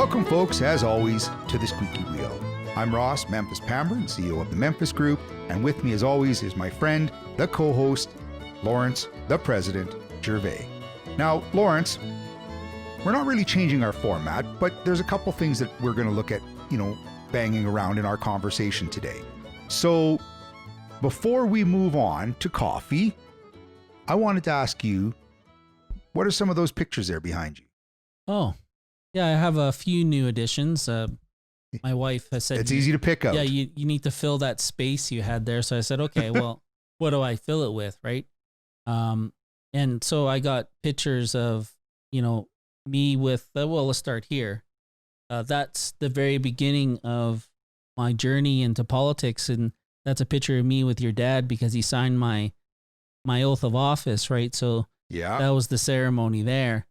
Welcome, folks, as always, to the Squeaky Wheel. I'm Ross, Memphis Pambrun, CEO of the Memphis Group, and with me, as always, is my friend, the co-host, Lawrence, the president, Gervais. Now, Lawrence, we're not really changing our format, but there's a couple things that we're going to look at, banging around in our conversation today. So, before we move on to coffee, I wanted to ask you, what are some of those pictures there behind you? Oh, yeah, I have a few new additions. My wife has said... It's easy to pick out. Yeah, you need to fill that space you had there. So I said, okay, well, what do I fill it with, right? And so I got pictures of, me with... let's start here. That's the very beginning of my journey into politics, and that's a picture of me with your dad because he signed my oath of office, right? So yeah, that was the ceremony there.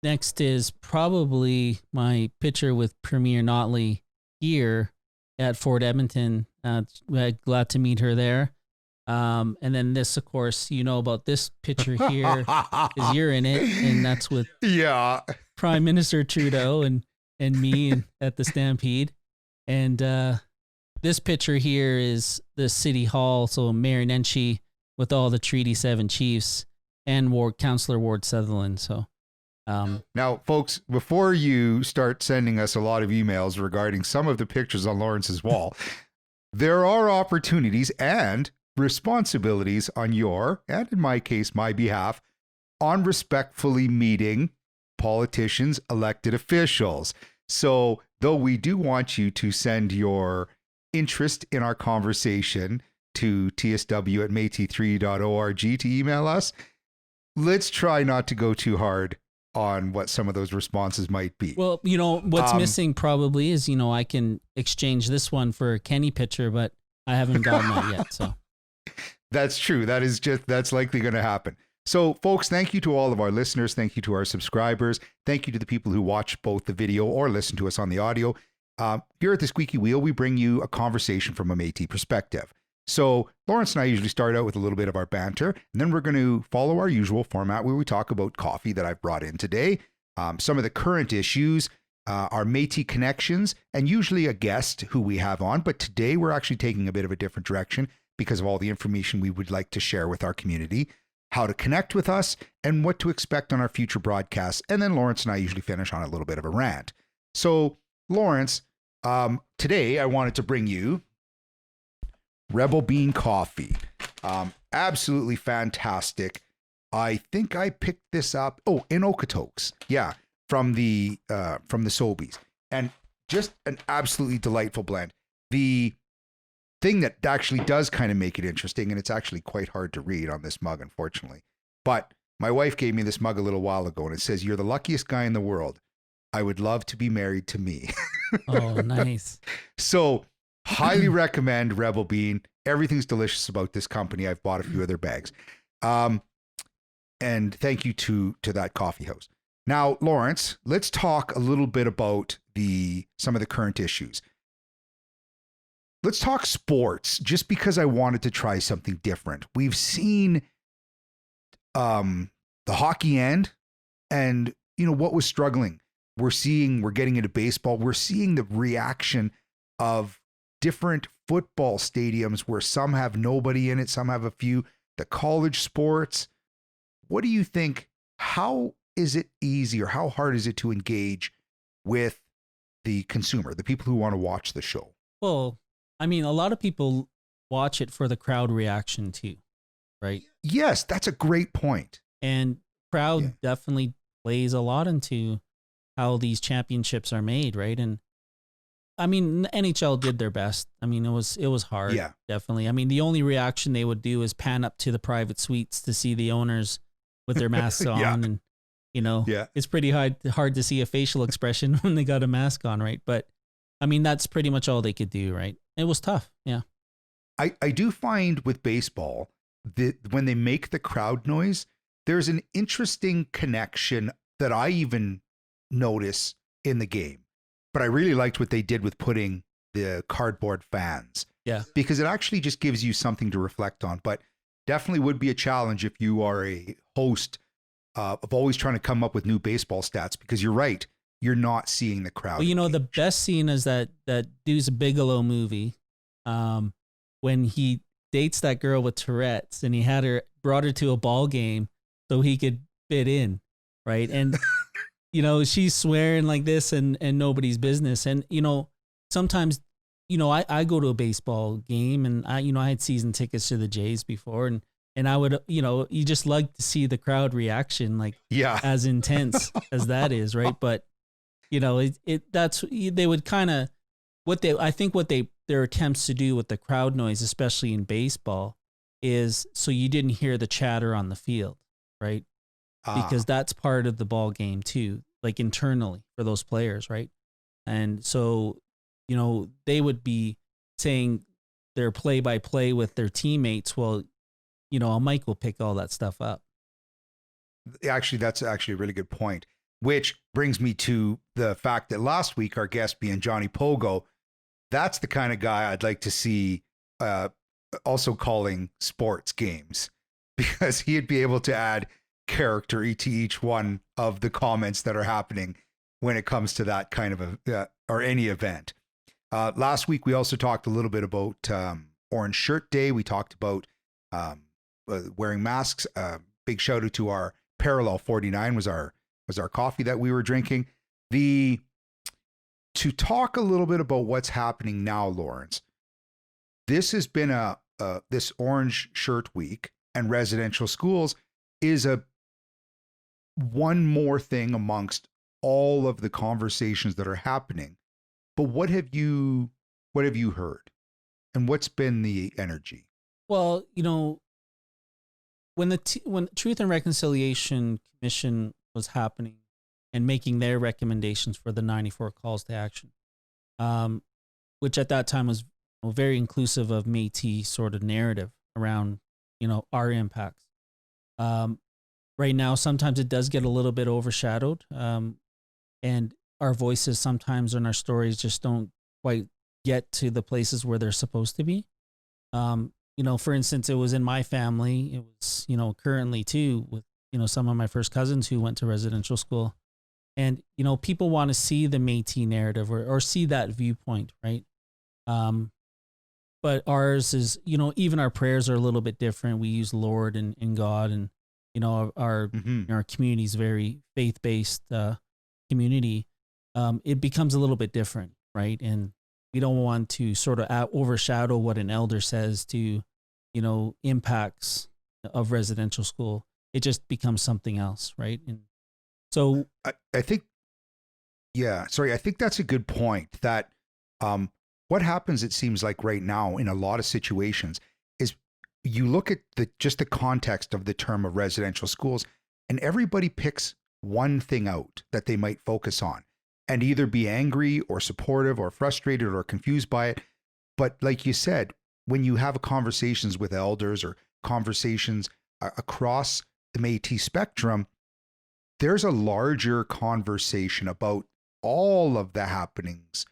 Next is probably my picture with Premier Notley here at Fort Edmonton. Glad to meet her there. And then this, of course, about this picture here is you're in it, and that's with Prime Minister Trudeau and me at the Stampede. And this picture here is the City Hall, so Mayor Nenshi with all the Treaty 7 chiefs and Councillor Ward Sutherland. So. Now, folks, before you start sending us a lot of emails regarding some of the pictures on Lawrence's wall, there are opportunities and responsibilities on your, and in my case, my behalf, on respectfully meeting politicians, elected officials. So, though we do want you to send your interest in our conversation to tsw@métis3.org to email us, let's try not to go too hard on what some of those responses might be. Well, what's missing probably is, I can exchange this one for a Kenny picture, but I haven't gotten that yet. So that's true. That's likely going to happen. So folks, thank you to all of our listeners. Thank you to our subscribers. Thank you to the people who watch both the video or listen to us on the audio. Here at the Squeaky Wheel, we bring you a conversation from a Métis perspective. So Lawrence and I usually start out with a little bit of our banter, and then we're going to follow our usual format where we talk about coffee that I've brought in today, some of the current issues, our Métis connections, and usually a guest who we have on. But today we're actually taking a bit of a different direction because of all the information we would like to share with our community, how to connect with us, and what to expect on our future broadcasts. And then Lawrence and I usually finish on a little bit of a rant. So Lawrence, today I wanted to bring you Rebel Bean Coffee. Absolutely fantastic. I think I picked this up. Oh, in Okotoks. Yeah. From the Sobeys. And just an absolutely delightful blend. The thing that actually does kind of make it interesting, and it's actually quite hard to read on this mug, unfortunately. But my wife gave me this mug a little while ago, and it says, "You're the luckiest guy in the world. I would love to be married to me." Oh, nice. So highly recommend Rebel Bean. Everything's delicious about this company. I've bought a few of their bags. And thank you to that coffee house. Now, Lawrence, let's talk a little bit about some of the current issues. Let's talk sports, just because I wanted to try something different. We've seen the hockey end, and what was struggling. We're getting into baseball. We're seeing the reaction of different football stadiums where some have nobody in it, some have a few. The college sports. What do you think? How is it easy or how hard is it to engage with the consumer, the people who want to watch the show? Well, I mean, a lot of people watch it for the crowd reaction too, right? Yes, that's a great point. And crowd definitely plays a lot into how these championships are made, right? And I mean, NHL did their best. I mean, it was hard. Yeah, definitely. I mean, the only reaction they would do is pan up to the private suites to see the owners with their masks on, and it's pretty hard to see a facial expression when they got a mask on, right? But I mean, that's pretty much all they could do, right? It was tough. Yeah. I do find with baseball that when they make the crowd noise, there's an interesting connection that I even notice in the game. But I really liked what they did with putting the cardboard fans. Yeah. Because it actually just gives you something to reflect on. But definitely would be a challenge if you are a host of always trying to come up with new baseball stats, because you're right. you're not seeing the crowd. Well, you know, the engage. best scene is that Deuce Bigelow movie, when he dates that girl with Tourette's and he brought her to a ball game so he could fit in, right? And you know, she's swearing like this and nobody's business. And you know, sometimes, you know, I go to a baseball game and I had season tickets to the Jays before, and I would, you know, you just like to see the crowd reaction, like as intense as that is, right? But you know, they would kind of their attempts to do with the crowd noise, especially in baseball, is so you didn't hear the chatter on the field, right? Because that's part of the ball game too, like internally for those players, right? And so, you know, they would be saying their play by play with their teammates. Well, you know, a mic will pick all that stuff up. Actually, that's actually a really good point, which brings me to the fact that last week, our guest being Johnny Pogo, that's the kind of guy I'd like to see also calling sports games, because he'd be able to add character to each one of the comments that are happening when it comes to that kind of or any event. Last week, we also talked a little bit about Orange Shirt Day. We talked about wearing masks. Big shout out to our Parallel 49 was our coffee that we were drinking. To talk a little bit about what's happening now, Lawrence, this has been this Orange Shirt Week, and residential schools is one more thing amongst all of the conversations that are happening. But what have you heard, and what's been the energy? Well, you know, when the Truth and Reconciliation Commission was happening and making their recommendations for the 94 calls to action, which at that time was very inclusive of Métis sort of narrative around, you know, our impacts. Right now, sometimes it does get a little bit overshadowed, and our voices sometimes in our stories just don't quite get to the places where they're supposed to be. You know, for instance, it was in my family. It was, you know, currently too with, you know, some of my first cousins who went to residential school. And, you know, people want to see the Métis narrative or see that viewpoint, right? But ours is, you know, even our prayers are a little bit different. We use Lord and God, and, you know, our community is very faith-based community. It becomes a little bit different, right? And we don't want to sort of overshadow what an elder says to, you know, impacts of residential school. It just becomes something else, right? And so I think, I think that's a good point. That what happens, it seems like right now in a lot of situations, is you look at just the context of the term of residential schools, and everybody picks one thing out that they might focus on and either be angry or supportive or frustrated or confused by it. But like you said, when you have conversations with elders or conversations across the Métis spectrum, there's a larger conversation about all of the happenings,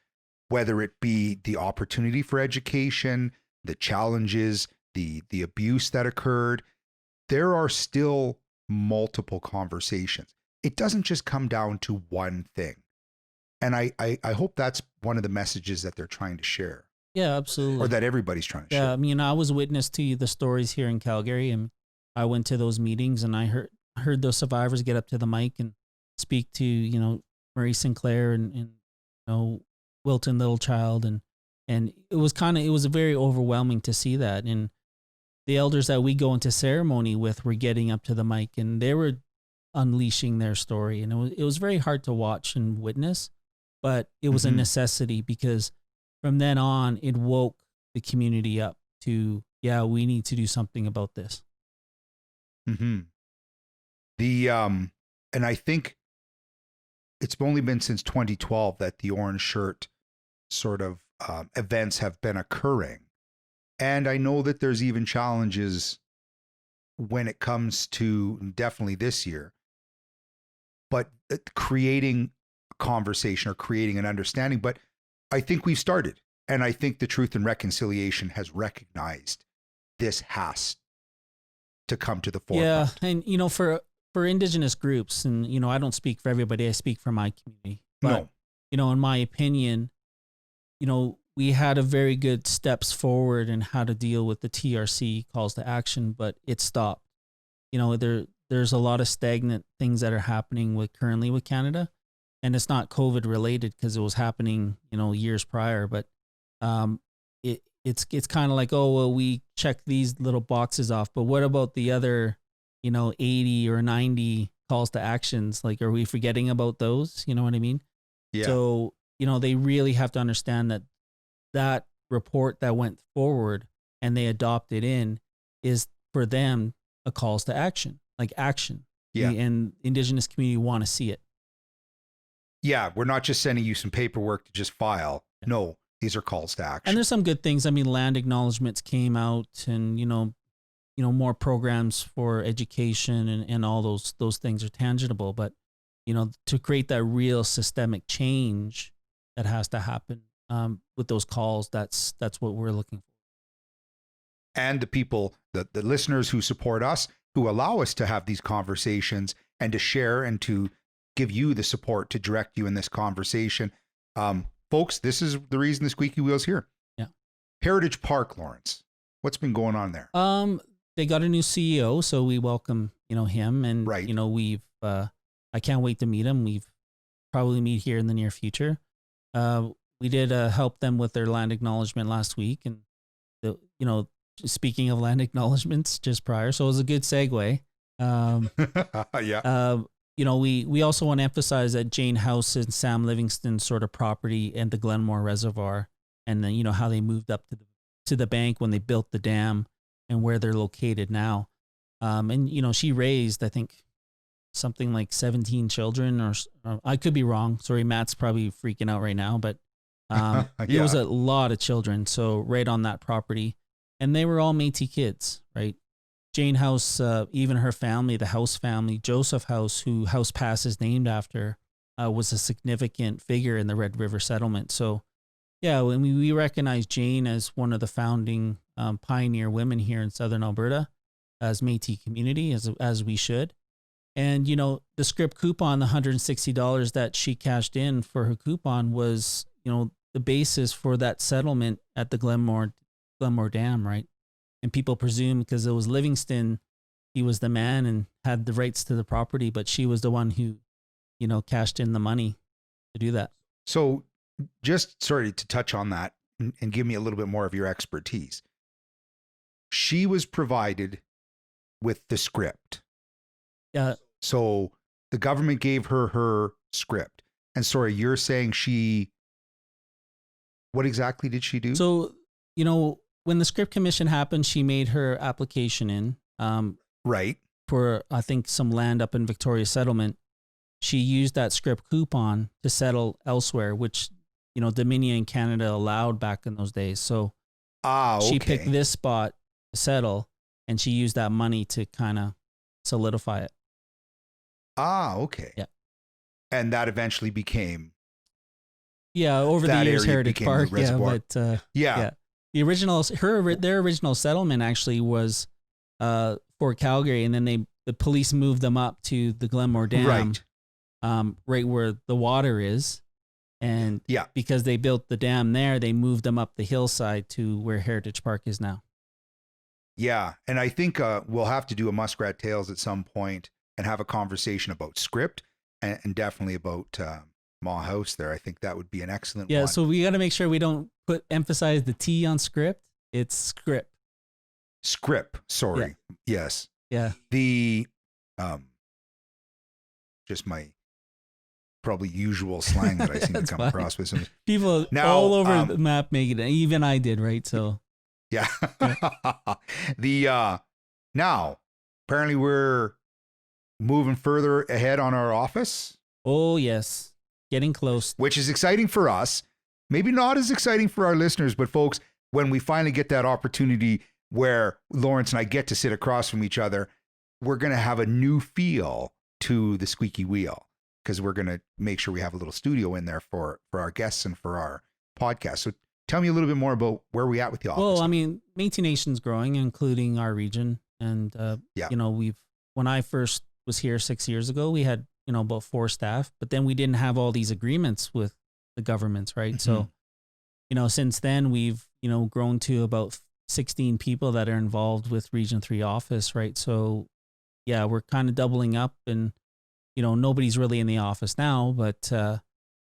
whether it be the opportunity for education, the challenges, the abuse that occurred. There are still multiple conversations. It doesn't just come down to one thing. And I hope that's one of the messages that they're trying to share. Yeah, absolutely. Or that everybody's trying to share. Yeah, I mean, I was witness to the stories here in Calgary, and I went to those meetings, and I heard those survivors get up to the mic and speak to, you know, Marie Sinclair and you know, Wilton Littlechild, and it was very overwhelming to see that. And the elders that we go into ceremony with were getting up to the mic, and they were unleashing their story, and it was very hard to watch and witness, but it was a necessity, because from then on it woke the community up to, yeah, we need to do something about this. And I think it's only been since 2012 that the Orange Shirt sort of events have been occurring. And I know that there's even challenges when it comes to, definitely this year, but creating a conversation or creating an understanding. But I think we've started. And I think the Truth and Reconciliation has recognized this has to come to the forefront. Yeah. And, you know, for Indigenous groups, and, you know, I don't speak for everybody, I speak for my community. But, No. in my opinion, we had a very good steps forward in how to deal with the TRC calls to action, but it stopped. There's a lot of stagnant things that are happening currently with Canada, and it's not COVID related because it was happening, years prior. But it's kind of like, oh well, we check these little boxes off, but what about the other, 80 or 90 calls to actions? Like, are we forgetting about those? You know what I mean? Yeah. So they really have to understand that report that went forward and they adopted in is for them a calls to action, like action. Yeah. And Indigenous community want to see it. Yeah. We're not just sending you some paperwork to just file. Yeah. No, these are calls to action. And there's some good things. I mean, land acknowledgements came out and, more programs for education and all those things are tangible. But, to create that real systemic change that has to happen with those calls, that's what we're looking for. And the people, the listeners who support us, who allow us to have these conversations and to share and to give you the support to direct you in this conversation. Folks, this is the reason the Squeaky Wheel's here. Yeah. Heritage Park, Lawrence. What's been going on there? They got a new CEO, so we welcome, him. And, right. We've, I can't wait to meet him. We've probably meet here in the near future. We did help them with their land acknowledgement last week. And, speaking of land acknowledgements just prior, so it was a good segue. Yeah. We also want to emphasize that Jane House and Sam Livingston sort of property and the Glenmore Reservoir, and then, how they moved up to the bank when they built the dam and where they're located now. And, she raised, I think, something like 17 children, or I could be wrong. Sorry, Matt's probably freaking out right now, but yeah. It was a lot of children. So right on that property, and they were all Métis kids, right? Jane House, even her family, the House family, Joseph House, who House Pass is named after, was a significant figure in the Red River settlement. So, yeah, when we recognize Jane as one of the founding pioneer women here in Southern Alberta as Métis community, as we should. And, the script coupon, the $160 that she cashed in for her coupon was, the basis for that settlement at the Glenmore Dam, right? And people presume because it was Livingston, he was the man and had the rights to the property, but she was the one who, cashed in the money to do that. So just sorry to touch on that and give me a little bit more of your expertise. She was provided with the script. Yeah. So the government gave her script. And sorry, you're saying what exactly did she do? So, when the script commission happened, she made her application in. Right. For, I think, some land up in Victoria Settlement. She used that script coupon to settle elsewhere, which, Dominion Canada allowed back in those days. So she picked this spot to settle, and she used that money to kind of solidify it. Okay. Yeah. And that eventually became. Yeah, over the years, Heritage Park. Yeah, but yeah. The original, their original settlement actually was Fort Calgary, and then the police moved them up to the Glenmore Dam, right where the water is, and because they built the dam there, they moved them up the hillside to where Heritage Park is now. Yeah, and I think we'll have to do a Muskrat Tales at some point and have a conversation about script and definitely about Ma House there. I think that would be an excellent one. Yeah, so we got to make sure we don't emphasize the T on script. It's script. Script, sorry. Yeah. Yes. Yeah. The just my probably usual slang that I seem to come across with some people now, all over the map make it. Even I did, right? So yeah. Now apparently we're moving further ahead on our office. Oh yes. Getting close. Which is exciting for us. Maybe not as exciting for our listeners, but folks, when we finally get that opportunity where Lawrence and I get to sit across from each other, we're going to have a new feel to the Squeaky Wheel because we're going to make sure we have a little studio in there for our guests and for our podcast. So tell me a little bit more about where we at with the office. Well, I mean, Métis Nation's growing, including our region. And, when I first was here 6 years ago, we had about 4 staff, but then we didn't have all these agreements with the governments, right? So, since then we've, grown to about 16 people that are involved with Region 3 office, right? So yeah, we're kind of doubling up, and, nobody's really in the office now, but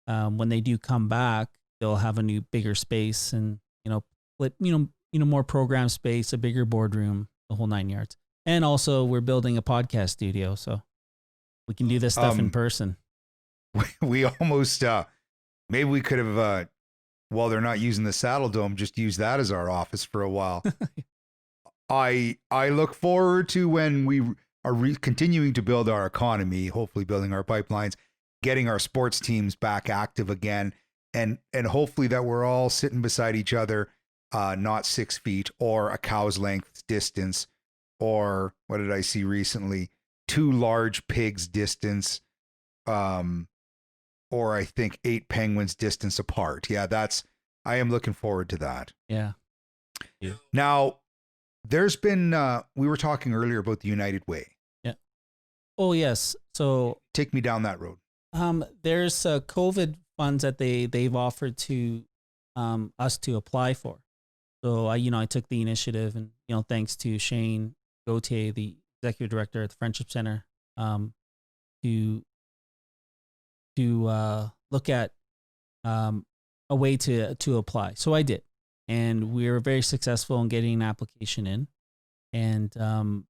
when they do come back, they'll have a new bigger space and, more program space, a bigger boardroom, the whole 9 yards. And also we're building a podcast studio, so we can do this stuff in person. We almost, maybe we could have, while they're not using the Saddle Dome, just use that as our office for a while. I look forward to when we are continuing to build our economy, hopefully building our pipelines, getting our sports teams back active again, and hopefully that we're all sitting beside each other, not 6 feet or a cow's length distance, or what did I see recently? 2 large pigs distance, or I think 8 penguins distance apart. Yeah, I am looking forward to that. Yeah. Now, there's been, we were talking earlier about the United Way. Yeah. Oh, yes. So take me down that road. There's COVID funds that they've offered to us to apply for. So I took the initiative, and, thanks to Shane Gauthier, the executive director at the Friendship Center, to look at a way to apply. So I did, and we were very successful in getting an application in, and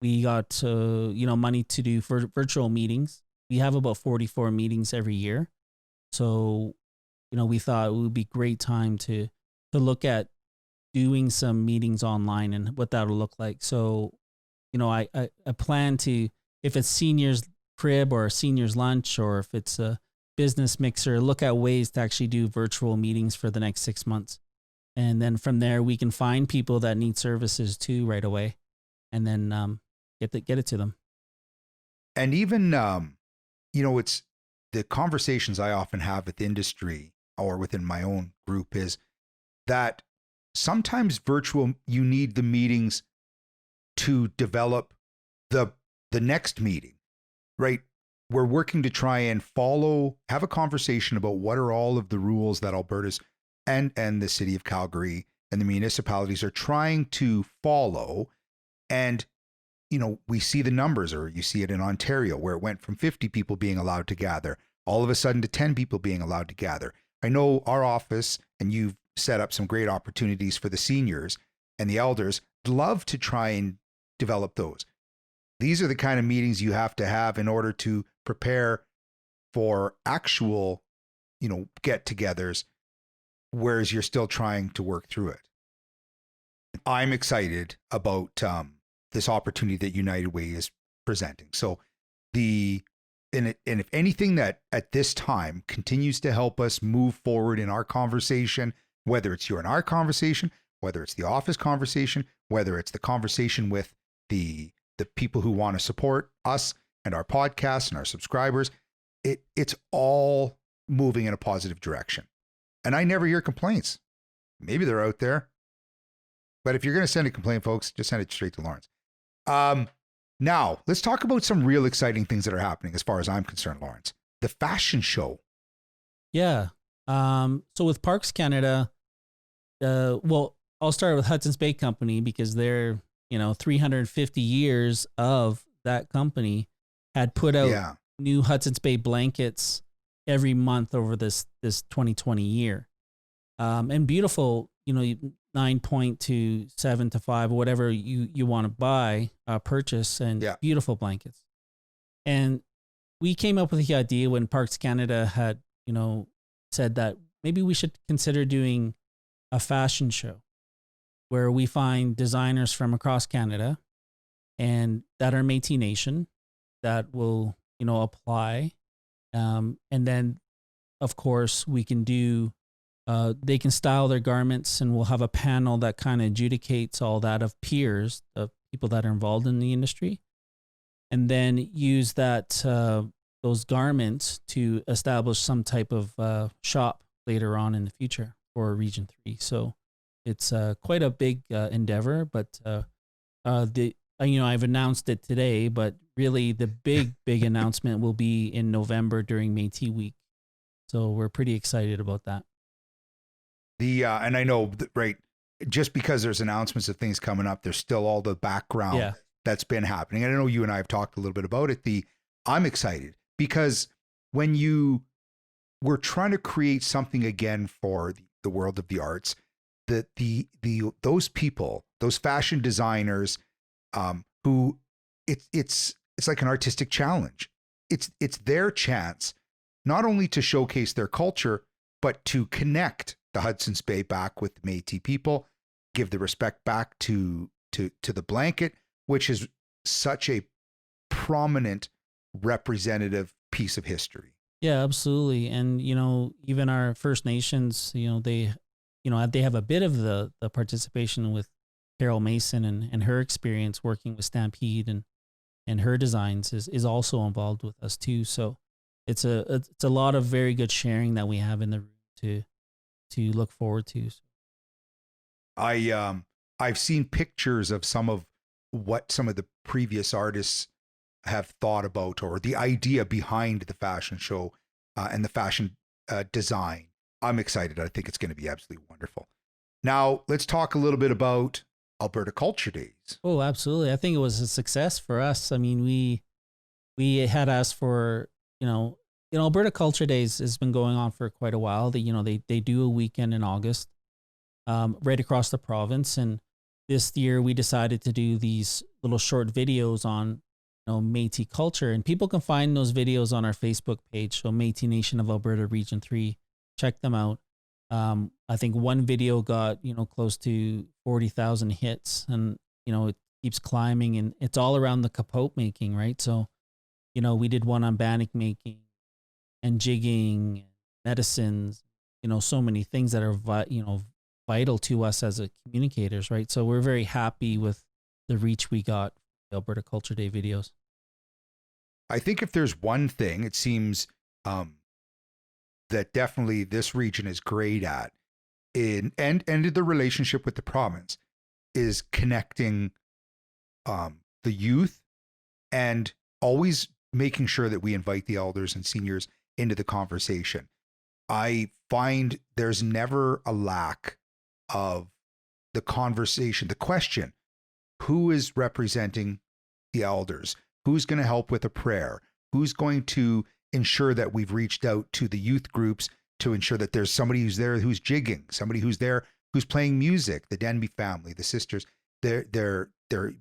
we got money to do for virtual meetings. We have about 44 meetings every year, so we thought it would be a great time to look at doing some meetings online and what that will look like. So, I plan to, if it's seniors crib or a seniors lunch, or if it's a business mixer, look at ways to actually do virtual meetings for the next 6 months. And then from there, we can find people that need services too right away, and then get it to them. And even, it's the conversations I often have with industry or within my own group is that sometimes virtual, you need the meetings to develop the next meeting, right? We're working to try and have a conversation about what are all of the rules that Alberta's and the city of Calgary and the municipalities are trying to follow. And, we see the numbers, or you see it in Ontario, where it went from 50 people being allowed to gather, all of a sudden to 10 people being allowed to gather. I know our office, and you've set up some great opportunities for the seniors and the elders, love to try and develop those. These are the kind of meetings you have to have in order to prepare for actual, get-togethers, whereas you're still trying to work through it. I'm excited about this opportunity that United Way is presenting. So and if anything that at this time continues to help us move forward in our conversation, whether it's you and our conversation, whether it's the office conversation, whether it's the conversation with the people who want to support us and our podcast and our subscribers, it's all moving in a positive direction. And I never hear complaints. Maybe they're out there. But if you're going to send a complaint, folks, just send it straight to Lawrence. Now, let's talk about some real exciting things that are happening as far as I'm concerned, Lawrence. The fashion show. Yeah. So with Parks Canada, well, I'll start with Hudson's Bay Company, because they're, 350 years of that company had put out new Hudson's Bay blankets every month over this 2020 year. And beautiful, 9 point to 7 to 5, or whatever you want to buy, purchase, and beautiful blankets. And we came up with the idea when Parks Canada had, said that maybe we should consider doing a fashion show where we find designers from across Canada and that are Métis Nation that will, apply. And then, of course, we can do, they can style their garments, and we'll have a panel that kind of adjudicates all that of peers, of people that are involved in the industry, and then use that, those garments to establish some type of shop later on in the future for Region 3. So it's quite a big endeavor, but I've announced it today, but really the big announcement will be in November during Métis Week. So we're pretty excited about that. And I know, right, just because there's announcements of things coming up, there's still all the background that's been happening. And I know you and I have talked a little bit about it. I'm excited because when we're trying to create something again for the world of the arts, that those people, those fashion designers, who it's like an artistic challenge. It's their chance not only to showcase their culture, but to connect the Hudson's Bay back with the Métis people, give the respect back to the blanket, which is such a prominent representative piece of history. Yeah, absolutely. And, even our First Nations, they have a bit of the participation with Carol Mason and her experience working with Stampede and her designs is also involved with us too. So it's a lot of very good sharing that we have in the room to look forward to. I've seen pictures of some of the previous artists have thought about, or the idea behind the fashion show and the fashion design. I'm excited. I think it's going to be absolutely wonderful. Now let's talk a little bit about Alberta Culture Days. Oh, absolutely. I think it was a success for us. I mean, we had asked for, Alberta Culture Days has been going on for quite a while. They do a weekend in August, right across the province. And this year we decided to do these little short videos on, Métis culture, and people can find those videos on our Facebook page. So Métis Nation of Alberta Region 3, check them out. I think one video got, close to 40,000 hits, and, it keeps climbing, and it's all around the capote making, right? So, we did one on bannock making and jigging, medicines, so many things that are, vital to us as communicators, right? So we're very happy with the reach we got with the Alberta Culture Day videos. I think if there's one thing, it seems that definitely this region is great at, and the relationship with the province is connecting the youth and always making sure that we invite the elders and seniors into the conversation. I find there's never a lack of the conversation, the question, who is representing the elders? Who's going to help with a prayer? Who's going to ensure that we've reached out to the youth groups to ensure that there's somebody who's there who's jigging, somebody who's there who's playing music, the Denby family, the sisters, their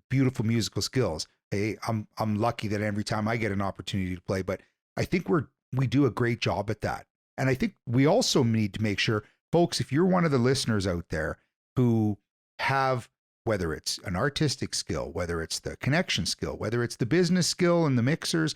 beautiful musical skills. Hey, I'm lucky that every time I get an opportunity to play, but I think we do a great job at that. And I think we also need to make sure, folks, if you're one of the listeners out there who have, whether it's an artistic skill, whether it's the connection skill, whether it's the business skill and the mixers,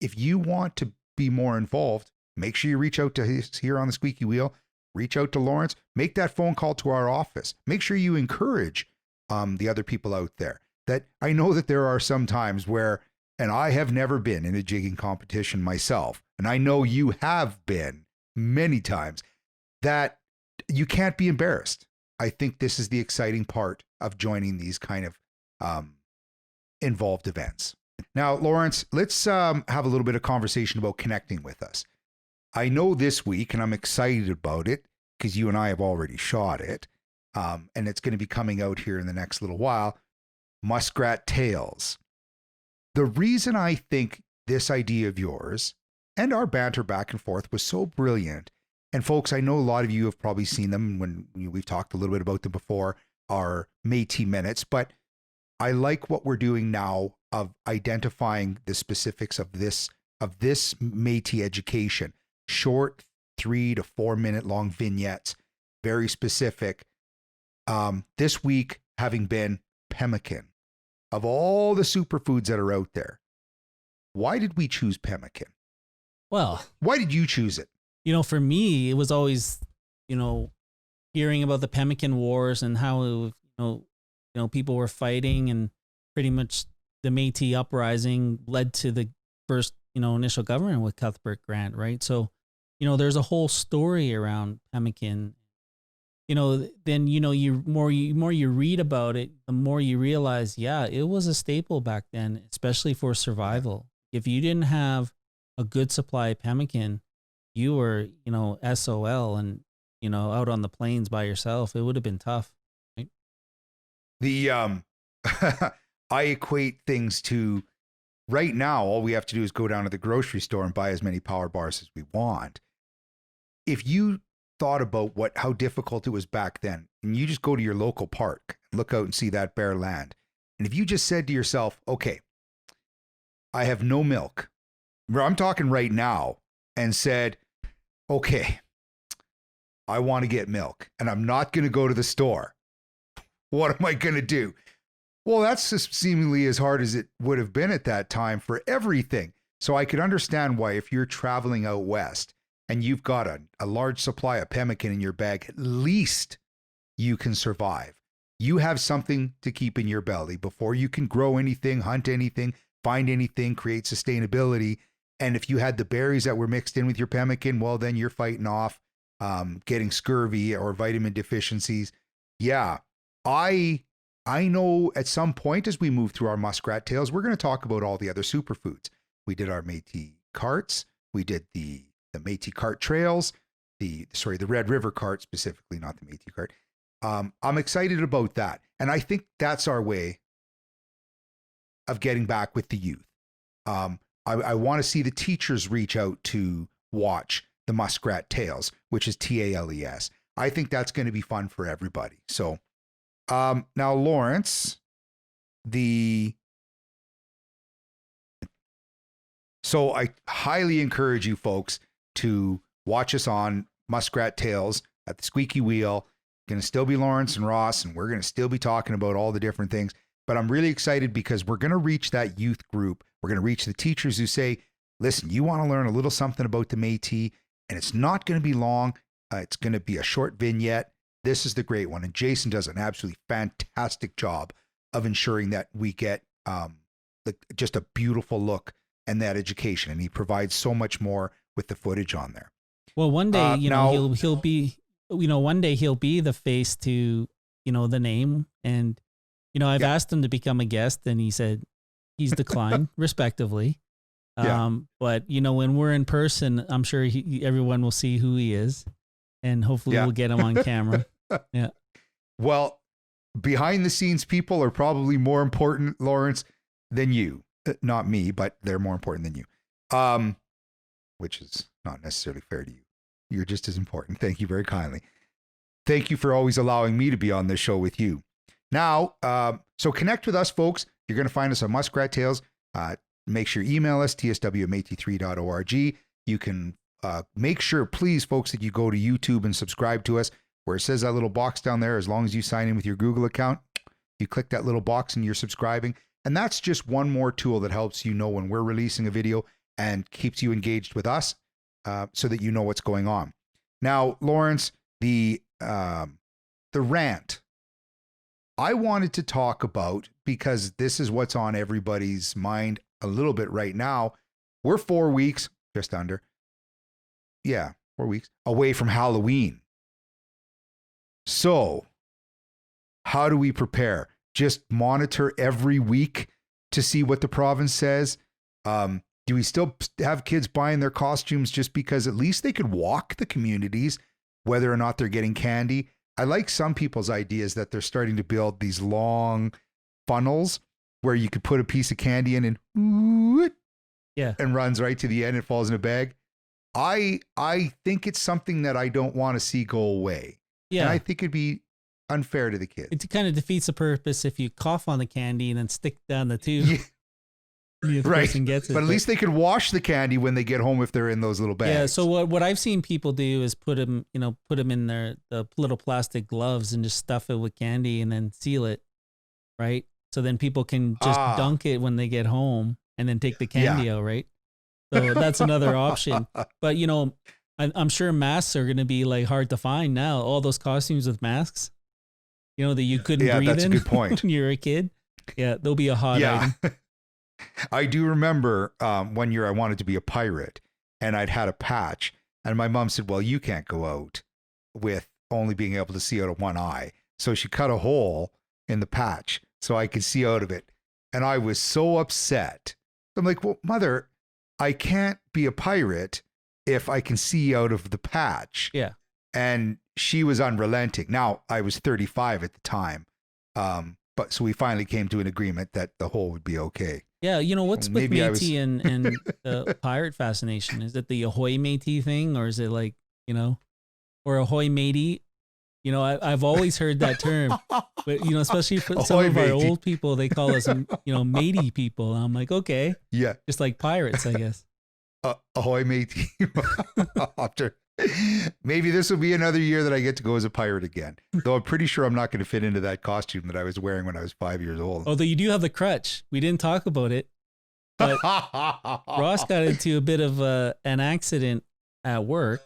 if you want to be more involved, make sure you reach out to us here on the Squeaky Wheel, reach out to Lawrence, make that phone call to our office. Make sure you encourage the other people out there. That I know that there are some times where, and I have never been in a jigging competition myself, and I know you have been many times, that you can't be embarrassed. I think this is the exciting part of joining these kind of involved events. Now, Lawrence, let's have a little bit of conversation about connecting with us. I know this week, and I'm excited about it because you and I have already shot it, and it's going to be coming out here in the next little while, Muskrat Tales. The reason I think this idea of yours and our banter back and forth was so brilliant, and folks, I know a lot of you have probably seen them when we've talked a little bit about them before, are Métis Minutes, but I like what we're doing now of identifying the specifics of this Métis education. Short 3 to 4 minute long vignettes, very specific. This week having been pemmican. Of all the superfoods that are out there, why did we choose pemmican? Well, why did you choose it? For me, it was always, hearing about the pemmican wars and how, people were fighting, and pretty much the Métis uprising led to the first, initial government with Cuthbert Grant, right? So, there's a whole story around pemmican. then you more you read about it, the more you realize, yeah, it was a staple back then, especially for survival. If you didn't have a good supply of pemmican, you were, SOL and, out on the plains by yourself. It would have been tough. Right? The I equate things to right now, all we have to do is go down to the grocery store and buy as many power bars as we want. If you thought about how difficult it was back then, and you just go to your local park and look out and see that bare land, and if you just said to yourself, okay, I have no milk, I'm talking right now, and said, okay, I want to get milk and I'm not going to go to the store. What am I going to do? Well, that's just seemingly as hard as it would have been at that time for everything. So I could understand why if you're traveling out west and you've got a large supply of pemmican in your bag, at least you can survive. You have something to keep in your belly before you can grow anything, hunt anything, find anything, create sustainability. And if you had the berries that were mixed in with your pemmican, well, then you're fighting off getting scurvy or vitamin deficiencies. Yeah, I know at some point as we move through our muskrat tales, we're going to talk about all the other superfoods. We did our Métis carts. We did the Métis cart trails, the Red River cart specifically, not the Métis cart. I'm excited about that. And I think that's our way of getting back with the youth. I want to see the teachers reach out to watch the Muskrat Tales, which is TALES. I think that's going to be fun for everybody. So now, Lawrence, so I highly encourage you folks to watch us on Muskrat Tales at the Squeaky Wheel. Going to still be Lawrence and Ross, and we're going to still be talking about all the different things. But I'm really excited because we're going to reach that youth group. We're going to reach the teachers who say, listen, you want to learn a little something about the Métis, and it's not going to be long. It's going to be a short vignette. This is the great one. And Jason does an absolutely fantastic job of ensuring that we get just a beautiful look and that education. And he provides so much more with the footage on there. Well, one day, he'll be, one day he'll be the face to, the name. And, I've asked him to become a guest and he said he's declined respectively. But when we're in person, I'm sure everyone will see who he is and hopefully we'll get him on camera. Yeah. Well, behind the scenes people are probably more important, Lawrence, than you. Not me, but they're more important than you. Which is not necessarily fair to you. You're just as important. Thank you very kindly. Thank you for always allowing me to be on this show with you. Now, so connect with us, folks. You're going to find us on Muskrat Tales. Make sure you email us, tsw@métis3.org. You can make sure, please, folks, that you go to YouTube and subscribe to us where it says that little box down there. As long as you sign in with your Google account, you click that little box and you're subscribing. And that's just one more tool that helps you know when we're releasing a video and keeps you engaged with us so that you know what's going on. Now, Lawrence, the rant I wanted to talk about, because this is what's on everybody's mind a little bit right now. We're 4 weeks, just under. 4 weeks away from Halloween. So how do we prepare? Just monitor every week to see what the province says? Do we still have kids buying their costumes just because at least they could walk the communities, whether or not they're getting candy? I like some people's ideas that they're starting to build these long funnels where you could put a piece of candy in and runs right to the end and falls in a bag. I think it's something that I don't want to see go away. Yeah. And I think it'd be unfair to the kids. It kind of defeats the purpose if you cough on the candy and then stick down the tube. Yeah. Right. Gets it, but at least they could wash the candy when they get home if they're in those little bags. Yeah. So what I've seen people do is put them in the little plastic gloves and just stuff it with candy and then seal it. Right. So then people can just dunk it when they get home and then take the candy out. Right. So that's another option. But I'm sure masks are going to be like hard to find now. All those costumes with masks, that you couldn't breathe in. Yeah, that's a good point. When you were a kid. Yeah, they'll be a hot item. I do remember one year I wanted to be a pirate and I'd had a patch and my mom said, well, you can't go out with only being able to see out of one eye. So she cut a hole in the patch so I could see out of it. And I was so upset. I'm like, well, mother, I can't be a pirate if I can see out of the patch. Yeah. And she was unrelenting. Now, I was 35 at the time. But so we finally came to an agreement that the hole would be okay. Yeah, you know, what's with Maybe Métis and the pirate fascination? Is it the ahoy Métis thing, or is it like, you know, or ahoy matey? You know, I've always heard that term, but, you know, especially for some of our old people, they call us, you know, matey people. And I'm like, okay. Yeah. Just like pirates, I guess. Ahoy matey. Maybe this will be another year that I get to go as a pirate again. Though I'm pretty sure I'm not going to fit into that costume that I was wearing when I was 5 years old. Although you do have the crutch. We didn't talk about it. But Ross got into a bit of an accident at work.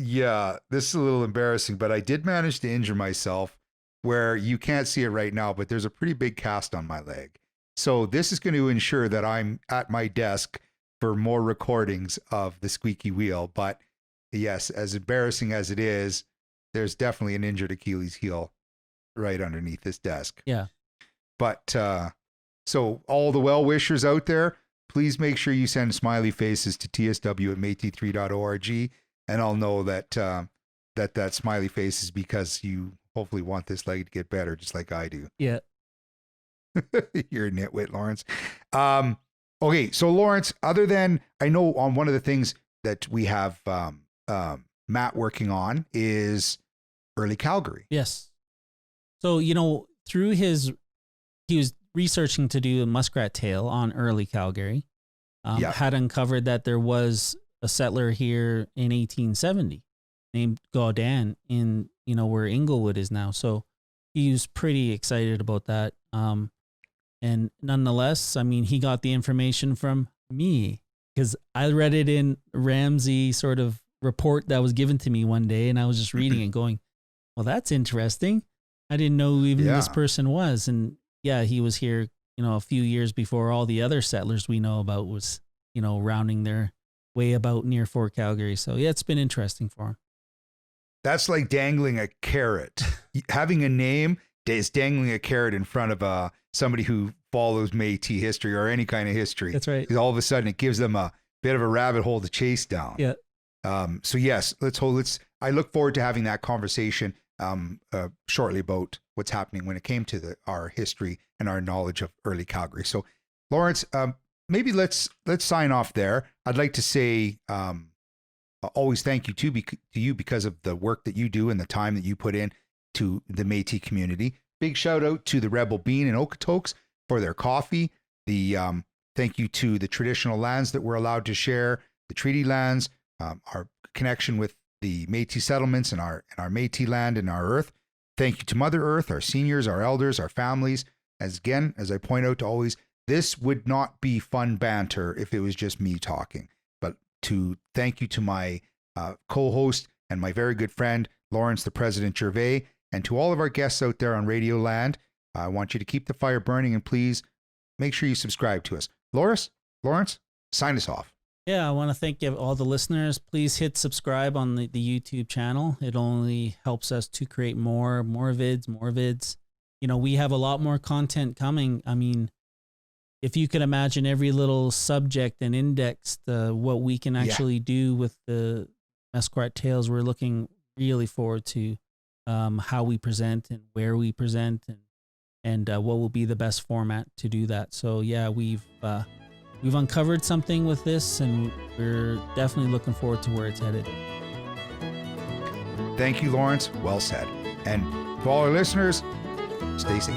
Yeah, this is a little embarrassing, but I did manage to injure myself where you can't see it right now, but there's a pretty big cast on my leg. So this is going to ensure that I'm at my desk for more recordings of the squeaky wheel. But yes, as embarrassing as it is, there's definitely an injured Achilles heel right underneath this desk. Yeah. But so all the well-wishers out there, please make sure you send smiley faces to tsw@métis3.org, and I'll know that that smiley face is because you hopefully want this leg to get better, just like I do. Yeah. You're a nitwit, Lawrence. Okay, so Lawrence, other than, I know on one of the things that we have Matt working on is early Calgary. Yes. So, you know, through he was researching to do a muskrat tail on early Calgary. Had uncovered that there was a settler here in 1870 named Gaudin in, you know, where Inglewood is now. So he was pretty excited about that. And nonetheless, I mean, he got the information from me because I read it in Ramsey sort of report that was given to me one day. And I was just reading and going, well, that's interesting. I didn't know who even this person was. And yeah, he was here, you know, a few years before all the other settlers we know about was, you know, rounding their way about near Fort Calgary. So yeah, it's been interesting for him. That's like dangling a carrot. Having a name is dangling a carrot in front of somebody who follows Métis history or any kind of history. That's right. All of a sudden it gives them a bit of a rabbit hole to chase down. Yeah. So yes, I look forward to having that conversation shortly about what's happening when it came to our history and our knowledge of early Calgary. So Lawrence, maybe let's sign off there. I'd like to say always thank you to you because of the work that you do and the time that you put in to the Métis community. Big shout out to the Rebel Bean and Okotoks for their coffee. The thank you to the traditional lands that we're allowed to share, the treaty lands, our connection with the Métis settlements and our Métis land and our earth. Thank you to Mother Earth, our seniors, our elders, our families. As I point out to always, this would not be fun banter if it was just me talking. But to thank you to my co-host and my very good friend, Lawrence the President Gervais, and to all of our guests out there on Radio Land, I want you to keep the fire burning and please make sure you subscribe to us. Lawrence, sign us off. Yeah, I want to thank all the listeners. Please hit subscribe on the YouTube channel. It only helps us to create more vids. You know, we have a lot more content coming. I mean, if you could imagine every little subject and indexed what we can actually do with the Muskrat Tales, we're looking really forward to how we present and where we present and what will be the best format to do that. So yeah, we've uncovered something with this and we're definitely looking forward to where it's headed. Thank you, Lawrence. Well said. And to all our listeners, stay safe.